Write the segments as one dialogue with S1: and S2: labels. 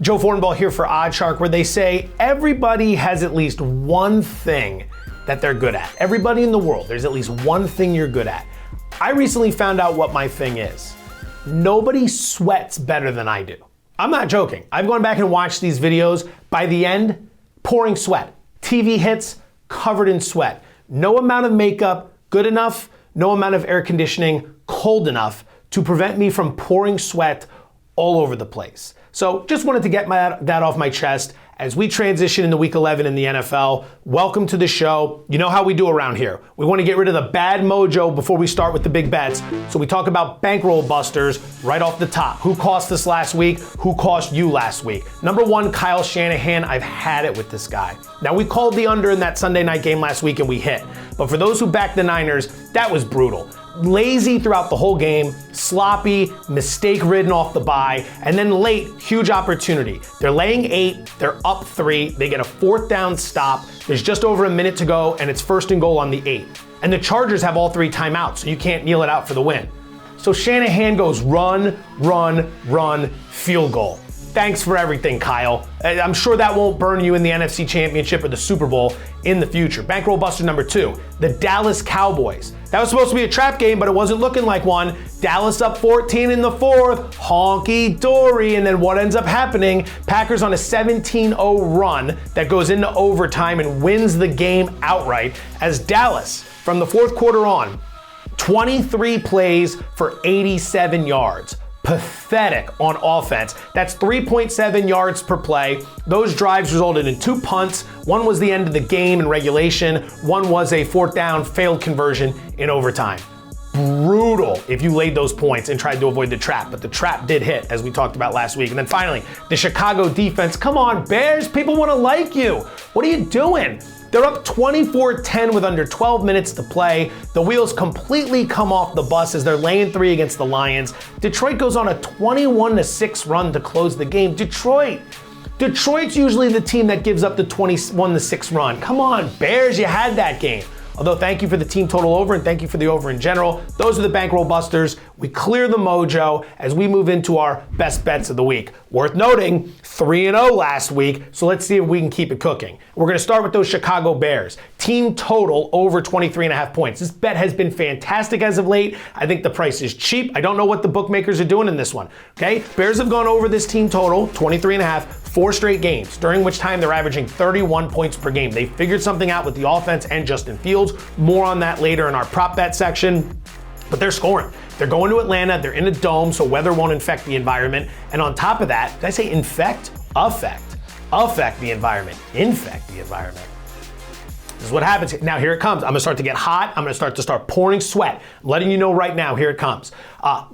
S1: Joe Fortenbaugh here for OddsShark, where they say everybody has at least one thing that they're good at. Everybody in the world, there's at least one thing you're good at. I recently found out what my thing is. Nobody sweats better than I do. I'm not joking. I've gone back and watched these videos. By the end, pouring sweat. TV hits, covered in sweat. No amount of makeup, good enough. No amount of air conditioning, cold enough to prevent me from pouring sweat all over the place. So just wanted to get that off my chest as we transition into week 11 in the NFL. Welcome to the show. You know how we do around here. We want to get rid of the bad mojo before we start with the big bets. So we talk about bankroll busters right off the top. Who cost us last week? Who cost you last week? Number one, Kyle Shanahan. I've had it with this guy. Now, we called the under in that Sunday night game last week and we hit. But for those who backed the Niners, that was brutal. Lazy throughout the whole game, sloppy, mistake-ridden off the bye, and then late, huge opportunity. They're laying 8, they're up 3, they get a 4th down stop, there's just over a minute to go, and it's 1st and goal on the 8. And the Chargers have all 3 timeouts, so you can't kneel it out for the win. So Shanahan goes run, field goal. Thanks for everything, Kyle. I'm sure that won't burn you in the NFC Championship or the Super Bowl in the future. Bankroll buster number 2, the Dallas Cowboys. That was supposed to be a trap game, but it wasn't looking like one. Dallas up 14 in the 4th, honky-dory, and then what ends up happening? Packers on a 17-0 run that goes into overtime and wins the game outright as Dallas, from the 4th quarter on, 23 plays for 87 yards. Pathetic on offense. That's 3.7 yards per play. Those drives resulted in 2 punts. One was the end of the game in regulation. One was a 4th down failed conversion in overtime. Brutal if you laid those points and tried to avoid the trap, but the trap did hit, as we talked about last week. And then finally, the Chicago defense. Come on, Bears, people want to like you. What are you doing? They're up 24-10 with under 12 minutes to play. The wheels completely come off the bus as they're laying 3 against the Lions. Detroit goes on a 21-6 run to close the game. Detroit's usually the team that gives up the 21-6 run. Come on, Bears, you had that game. Although, thank you for the team total over and thank you for the over in general. Those are the bankroll busters. We clear the mojo as we move into our best bets of the week. Worth noting, 3-0 last week, so let's see if we can keep it cooking. We're going to start with those Chicago Bears. Team total over 23.5 points. This bet has been fantastic as of late. I think the price is cheap. I don't know what the bookmakers are doing in this one. Okay, Bears have gone over this team total, 23.5, 4 straight games, during which time they're averaging 31 points per game. They figured something out with the offense and Justin Fields. More on that later in our prop bet section. But they're scoring. They're going to Atlanta. They're in a dome, so weather won't infect the environment. And on top of that, did I say infect? Affect the environment. Infect the environment. This is what happens. Now here it comes. I'm gonna start to get hot. I'm gonna start pouring sweat. I'm letting you know right now, here it comes.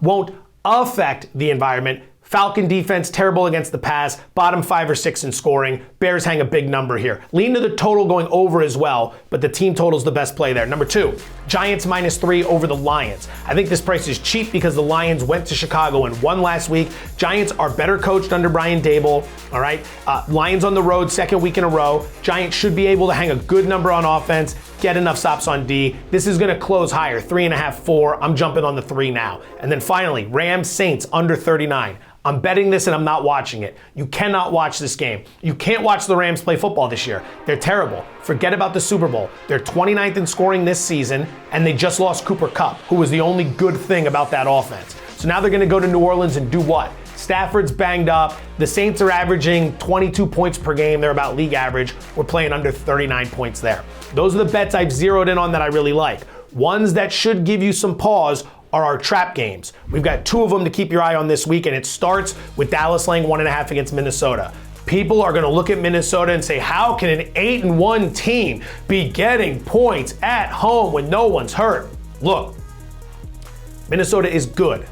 S1: Won't affect the environment. Falcon defense, terrible against the pass, bottom 5 or 6 in scoring. Bears hang a big number here. Lean to the total going over as well, but the team total is the best play there. Number 2, Giants -3 over the Lions. I think this price is cheap because the Lions went to Chicago and won last week. Giants are better coached under Brian Dable, all right? Lions on the road, 2nd week in a row. Giants should be able to hang a good number on offense, get enough stops on D. This is gonna close higher, 3.5, 4. I'm jumping on the 3 now. And then finally, Rams Saints under 39. I'm betting this and I'm not watching it. You cannot watch this game. You can't watch the Rams play football this year. They're terrible. Forget about the Super Bowl. They're 29th in scoring this season, and they just lost Cooper Kupp, who was the only good thing about that offense. So now they're gonna go to New Orleans and do what? Stafford's banged up. The Saints are averaging 22 points per game. They're about league average. We're playing under 39 points there. Those are the bets I've zeroed in on that I really like. Ones that should give you some pause are our trap games. We've got 2 of them to keep your eye on this week, and it starts with Dallas laying 1.5 against Minnesota. People are gonna look at Minnesota and say, how can an 8-1 team be getting points at home when no one's hurt? Look, Minnesota is good.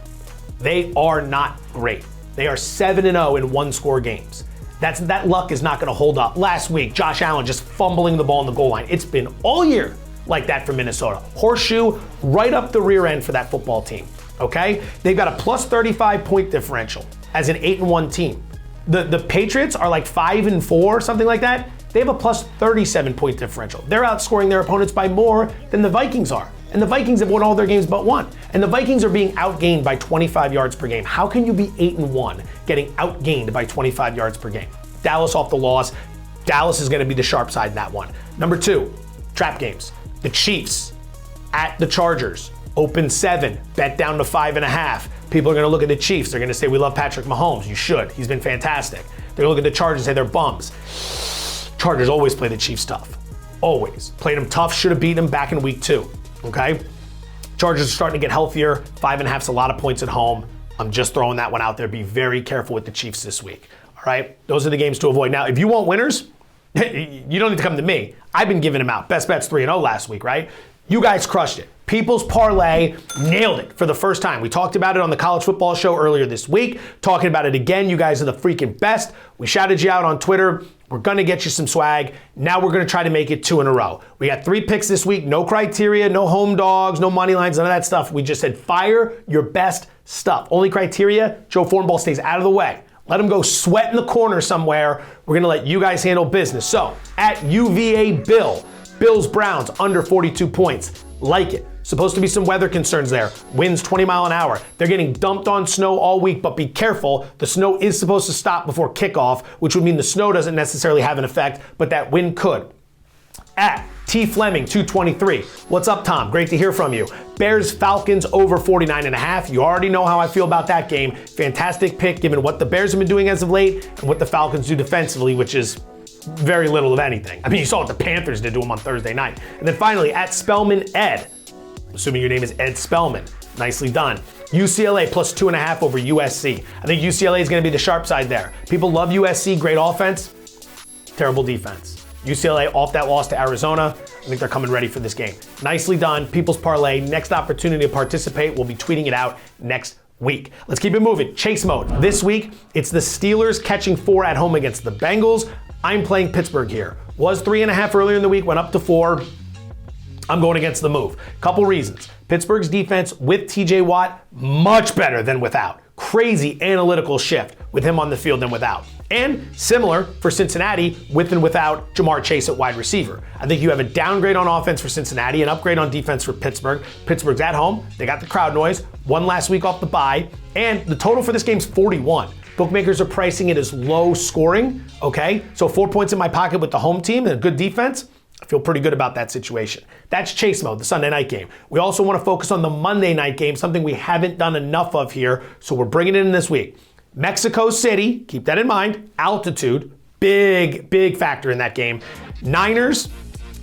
S1: They are not great. They are 7-0 in 1-score games. That luck is not gonna hold up. Last week, Josh Allen just fumbling the ball on the goal line. It's been all year like that for Minnesota. Horseshoe right up the rear end for that football team, okay? They've got a plus 35 point differential as an 8-1 team. The Patriots are like 5-4, something like that. They have a plus 37 point differential. They're outscoring their opponents by more than the Vikings are. And And the Vikings have won all their games but one. And the Vikings are being outgained by 25 yards per game. How can you be 8-1 getting outgained by 25 yards per game? Dallas off the loss. Dallas is going to be the sharp side in that one. Number 2, trap games. The Chiefs at the Chargers. Open 7, bet down to 5.5. People are going to look at the Chiefs. They're going to say, we love Patrick Mahomes. You should. He's been fantastic. They're going to look at the Chargers and say they're bums. Chargers always play the Chiefs tough. Always. Played them tough, should have beaten them back in week 2. Okay? Chargers are starting to get healthier. 5.5's a lot of points at home. I'm just throwing that one out there. Be very careful with the Chiefs this week. All right? Those are the games to avoid. Now, if you want winners, you don't need to come to me. I've been giving them out. Best bets 3-0 last week, right? You guys crushed it. People's Parlay nailed it for the first time. We talked about it on the College Football Show earlier this week. Talking about it again. You guys are the freaking best. We shouted you out on Twitter. We're going to get you some swag. Now we're going to try to make it 2 in a row. We got 3 picks this week. No criteria, no home dogs, no money lines, none of that stuff. We just said fire your best stuff. Only criteria, Joe Fortenbaugh stays out of the way. Let him go sweat in the corner somewhere. We're going to let you guys handle business. So, at UVA Bills Browns under 42 points. Like it. Supposed to be some weather concerns there. Winds 20 mile an hour. They're getting dumped on snow all week, but be careful. The snow is supposed to stop before kickoff, which would mean the snow doesn't necessarily have an effect, but that wind could. At T Fleming 223. What's up, Tom? Great to hear from you. Bears Falcons over 49.5. You already know how I feel about that game. Fantastic pick given what the Bears have been doing as of late and what the Falcons do defensively, which is very little of anything. I mean, you saw what the Panthers did to them on Thursday night. And then finally, at Spellman Ed, assuming your name is Ed Spellman, nicely done. UCLA plus 2.5 over USC. I think UCLA is going to be the sharp side there. People love USC, great offense, terrible defense. UCLA off that loss to Arizona. I think they're coming ready for this game. Nicely done. People's Parlay. Next opportunity to participate. We'll be tweeting it out next week. Let's keep it moving. Chase mode. This week, it's the Steelers catching 4 at home against the Bengals. I'm playing Pittsburgh here. Was 3.5 earlier in the week, went up to 4. I'm going against the move. Couple reasons. Pittsburgh's defense with TJ Watt, much better than without. Crazy analytical shift with him on the field than without. And similar for Cincinnati with and without Jamar Chase at wide receiver. I think you have a downgrade on offense for Cincinnati, an upgrade on defense for Pittsburgh. Pittsburgh's at home. They got the crowd noise. Won last week off the bye. And the total for this game's 41. Bookmakers are pricing it as low scoring, okay? So 4 points in my pocket with the home team and a good defense. I feel pretty good about that situation. That's Chase mode, the Sunday night game. We also want to focus on the Monday night game, something we haven't done enough of here, so we're bringing it in this week. Mexico City, keep that in mind, altitude, big factor in that game. Niners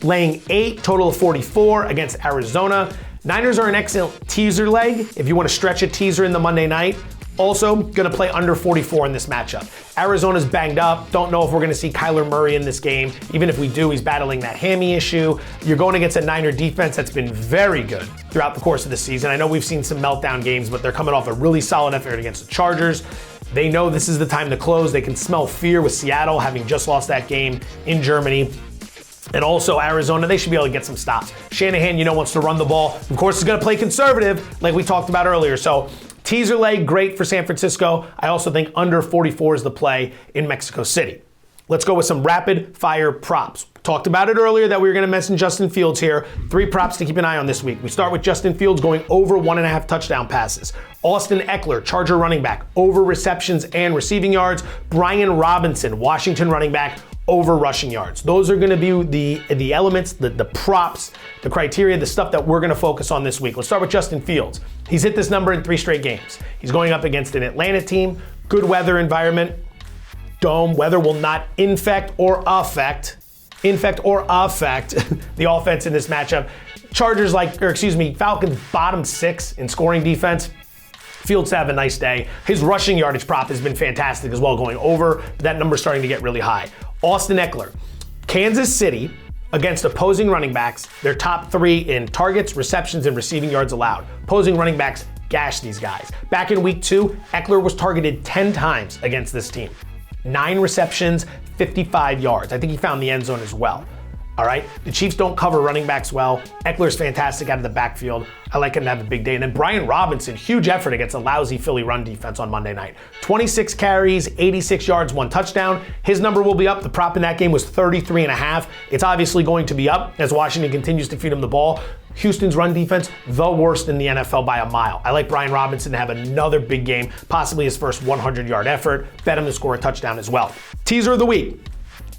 S1: laying 8, total of 44 against Arizona. Niners are an excellent teaser leg if you want to stretch a teaser in the Monday night. Also, going to play under 44 in this matchup. Arizona's banged up. Don't know if we're going to see Kyler Murray in this game. Even if we do, he's battling that hammy issue. You're going against a Niner defense that's been very good throughout the course of the season. I know we've seen some meltdown games, but they're coming off a really solid effort against the Chargers. They know this is the time to close. They can smell fear with Seattle having just lost that game in Germany. And also Arizona, they should be able to get some stops. Shanahan, wants to run the ball. Of course, he's going to play conservative like we talked about earlier. So teaser leg, great for San Francisco. I also think under 44 is the play in Mexico City. Let's go with some rapid fire props. Talked about it earlier that we were going to mention Justin Fields here. 3 props to keep an eye on this week. We start with Justin Fields going over 1.5 touchdown passes. Austin Eckler, Charger running back, over receptions and receiving yards. Brian Robinson, Washington running back, over rushing yards. Those are going to be the elements, the props, the criteria, the stuff that we're going to focus on this week. Let's start with Justin Fields. He's hit this number in 3 straight games. He's going up against an Atlanta team, good weather environment. Dome, weather will not infect or affect the offense in this matchup. Falcons bottom 6 in scoring defense. Fields have a nice day. His rushing yardage prop has been fantastic as well, going over. But that number's starting to get really high. Austin Eckler, Kansas City against opposing running backs. They're top 3 in targets, receptions, and receiving yards allowed. Opposing running backs gash these guys. Back in week 2, Eckler was targeted 10 times against this team. 9 receptions, 55 yards. I think he found the end zone as well. All right, the Chiefs don't cover running backs well. Eckler's fantastic out of the backfield. I like him to have a big day. And then Brian Robinson, huge effort against a lousy Philly run defense on Monday night. 26 carries, 86 yards, 1 touchdown. His number will be up. The prop in that game was 33.5. It's obviously going to be up as Washington continues to feed him the ball. Houston's run defense, the worst in the NFL by a mile. I like Brian Robinson to have another big game, possibly his first 100-yard effort. Bet him to score a touchdown as well. Teaser of the week.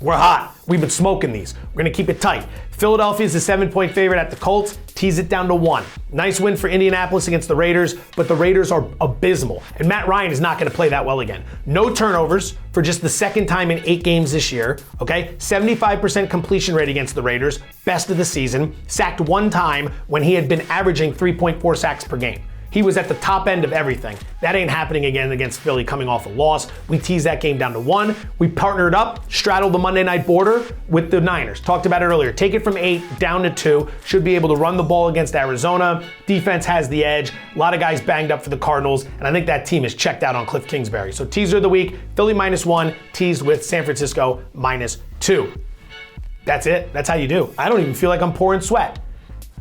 S1: We're hot. We've been smoking these. We're going to keep it tight. Philadelphia is a 7-point favorite at the Colts. Tease it down to 1. Nice win for Indianapolis against the Raiders, but the Raiders are abysmal. And Matt Ryan is not going to play that well again. No turnovers for just the second time in 8 games this year. Okay, 75% completion rate against the Raiders, best of the season. Sacked 1 time when he had been averaging 3.4 sacks per game. He was at the top end of everything. That ain't happening again against Philly coming off a loss. We teased that game down to 1. We partnered up, straddled the Monday night border with the Niners. Talked about it earlier. Take it from 8 down to 2. Should be able to run the ball against Arizona. Defense has the edge. A lot of guys banged up for the Cardinals, and I think that team is checked out on Cliff Kingsbury. So teaser of the week, Philly -1, teased with San Francisco -2. That's it. That's how you do. I don't even feel like I'm pouring sweat.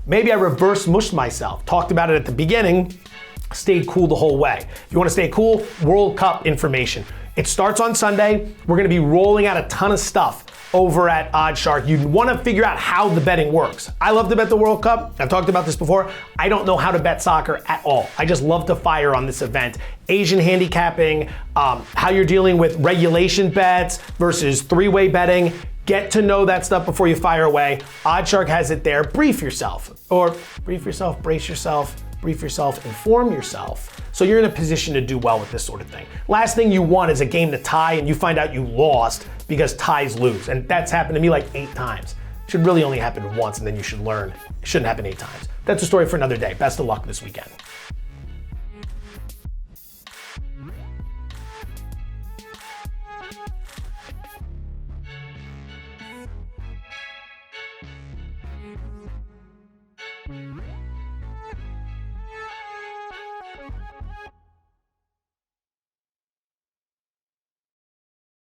S1: Maybe I reverse mushed myself. Talked about it at the beginning, stayed cool the whole way. If you want to stay cool, World Cup information. It starts on Sunday. We're going to be rolling out a ton of stuff over at OddsShark. You want to figure out how the betting works. I love to bet the World Cup. I've talked about this before. I don't know how to bet soccer at all. I just love to fire on this event. Asian handicapping, how you're dealing with regulation bets versus 3-way betting. Get to know that stuff before you fire away. OddsShark has it there. Brief yourself. Or brief yourself, brace yourself, brief yourself, inform yourself. So you're in a position to do well with this sort of thing. Last thing you want is a game to tie and you find out you lost because ties lose. And that's happened to me like 8 times. It should really only happen once and then you should learn. It shouldn't happen 8 times. That's a story for another day. Best of luck this weekend.